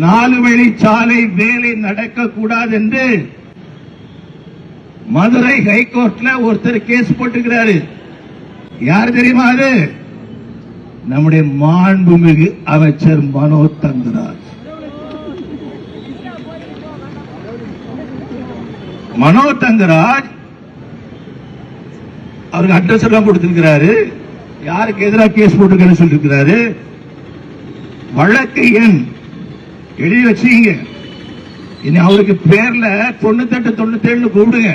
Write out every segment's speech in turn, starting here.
4 வழிச்சாலை வேலை நடக்கக்கூடாது என்று மதுரை ஹைகோர்ட்ல ஒருத்தர் கேஸ் போட்டுக்கிறாரு. யார் தெரியுமா? அது நம்முடைய மாண்புமிகு அமைச்சர் மனோ தங்கராஜ். மனோ தங்கராஜ் அவருக்கு அட்ரஸ் எல்லாம் கொடுத்திருக்கிறாரு. யாருக்கு எதிராக கேஸ் போட்டுருக்கேன்னு சொல்லிருக்கிறாரு. வழக்கு எண் எழுதி வச்சீங்க. இனி அவருக்கு பேர்ல 98 97 கூப்பிடுங்க.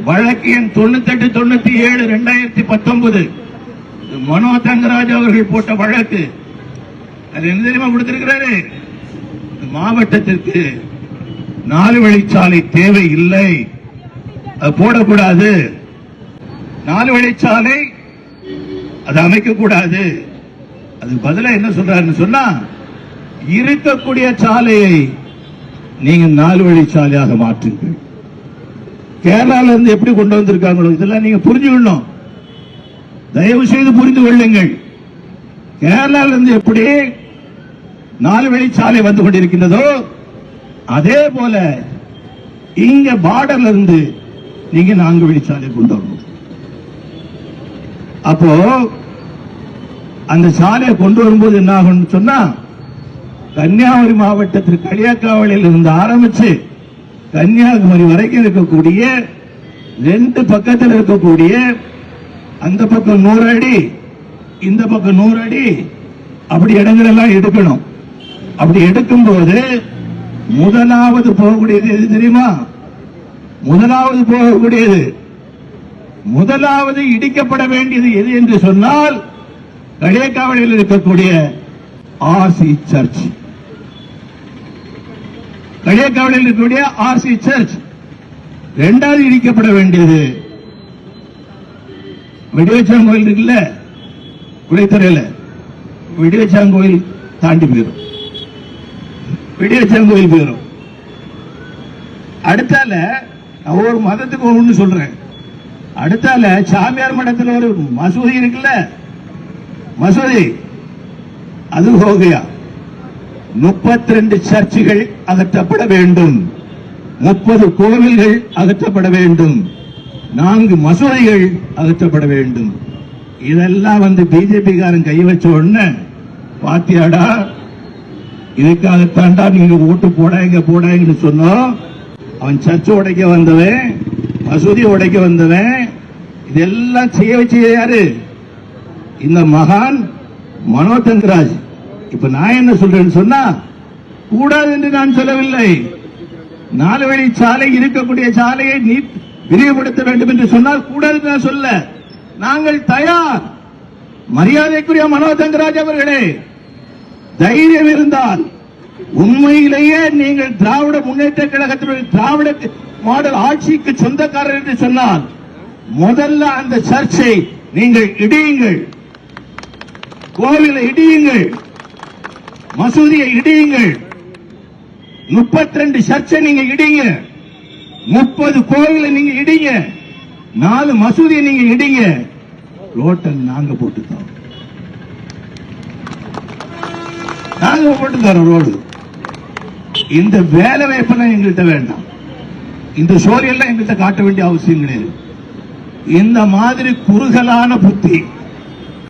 வழக்கு எண் 98 97 2019 மனோ தங்கராஜ் அவர்கள் போட்ட வழக்கு. அது என்ன தெரியுமா கொடுத்திருக்கிறாரு? மாவட்டத்திற்கு 4 வழிச்சாலை தேவை இல்லை, அது போடக்கூடாது. 4 வழிச்சாலை அது அமைக்க கூடாது. அதுக்கு பதிலா என்ன சொல்றாருன்னு சொன்னா, இருக்கக்கூடிய சாலையை நீங்க 4 வழிச்சாலையாக மாற்றுங்கள். கேரளால இருந்து எப்படி கொண்டு வந்திருக்காங்களோ இதெல்லாம் நீங்க புரிஞ்சுக்கணும். தயவு செய்து புரிந்து கொள்ளுங்கள். கேரளால இருந்து எப்படி 4 வழிச்சாலை வந்து கொண்டிருக்கின்றதோ அதே போல இங்க பார்டர்ல இருந்து நீங்க 4 வழிச்சாலை கொண்டு வரணும். அப்போ அந்த சாலையை கொண்டு வரும்போது என்ன ஆகும் சொன்னா, கன்னியாகுமரி மாவட்டத்திற்கு களியாக்காவளியில் இருந்து ஆரம்பிச்சு கன்னியாகுமரி வரைக்கும் இருக்கக்கூடிய 2 பக்கத்தில் இருக்கக்கூடிய அந்த பக்கம் 100 அடி இந்த பக்கம் 100 அடி அப்படி இடங்கள் எல்லாம் எடுக்கணும். அப்படி எடுக்கும் போது முதலாவது போகக்கூடியது எது தெரியுமா? முதலாவது இடிக்கப்பட வேண்டியது எது என்று சொன்னால் களியாக்காவளியில் இருக்கக்கூடிய ஆர்சி சர்ச். களியாக்காவளியில் இருக்கக்கூடிய ஆர்சி சர்ச். 2வது இடிக்கப்பட வேண்டியது வெடிவச்சாங்கோயில் இருக்குல்ல, குடைத்தரையில வெடிவச்சாங்கோயில் தாண்டி போயிடும். வெடிவச்சாங்கோயில் போயிடும். அடுத்தால ஒரு மதத்துக்கு ஒண்ணு சொல்றேன். அடுத்தால சாமியார் மடத்தில் ஒரு மசூதி இருக்குல்ல, மசூதி அது ஹோகையா. 32 சர்ச்சுகள் அகற்றப்பட வேண்டும், 30 கோவில்கள் அகற்றப்பட வேண்டும், 4 மசூதிகள் அகற்றப்பட வேண்டும். இதெல்லாம் பிஜேபி காரன் கை வச்ச உடனே பாத்தியாடா, இதுக்காகத்தாண்டா நீங்க ஓட்டு போடாங்கன்னு சொன்னோம். அவன் சர்ச்சை உடைக்க வந்தவன், மசூதி உடைக்க வந்தவன், இதெல்லாம் செய்ய வச்சு யாரு? இந்த மகான் மனோ தங்கராஜ். இப்ப நான் என்ன சொல்றேன்னு சொன்னா, கூடாது என்று நான் சொல்லவில்லை. 4 வழி சாலை இருக்கக்கூடிய சாலையை நீ விரிவுபடுத்த வேண்டும் என்று சொன்னால் கூடாது நான் சொல்ல. நாங்கள் தயார். மரியாதைக்குரிய மனோ தங்கராஜ் அவர்களே, தைரியம் இருந்தால் உண்மையிலேயே நீங்கள் திராவிட முன்னேற்ற கழகத்தினுடைய திராவிட மாடல் ஆட்சிக்கு சொந்தக்காரர் என்று சொன்னால் முதல்ல அந்த சர்ச்சை நீங்கள் இடியுங்கள், கோவிலை இடியுங்கள், மசூதியை இடியுங்கள், 32 சர்ச்சை நீங்க இடிங்க, 30 கோவிலை நீங்க இடிங்க, 4 மசூதியை நீங்க இடிங்க. ரோட்டை நாங்க போட்டுத்தரோம், ரோடு. இந்த வேலை வாய்ப்பெல்லாம் எங்கள்கிட்ட வேண்டாம். இந்த சோரியெல்லாம் எங்கள்கிட்ட காட்ட வேண்டிய அவசியம் கிடையாது. இந்த மாதிரி குறுகலான புத்தி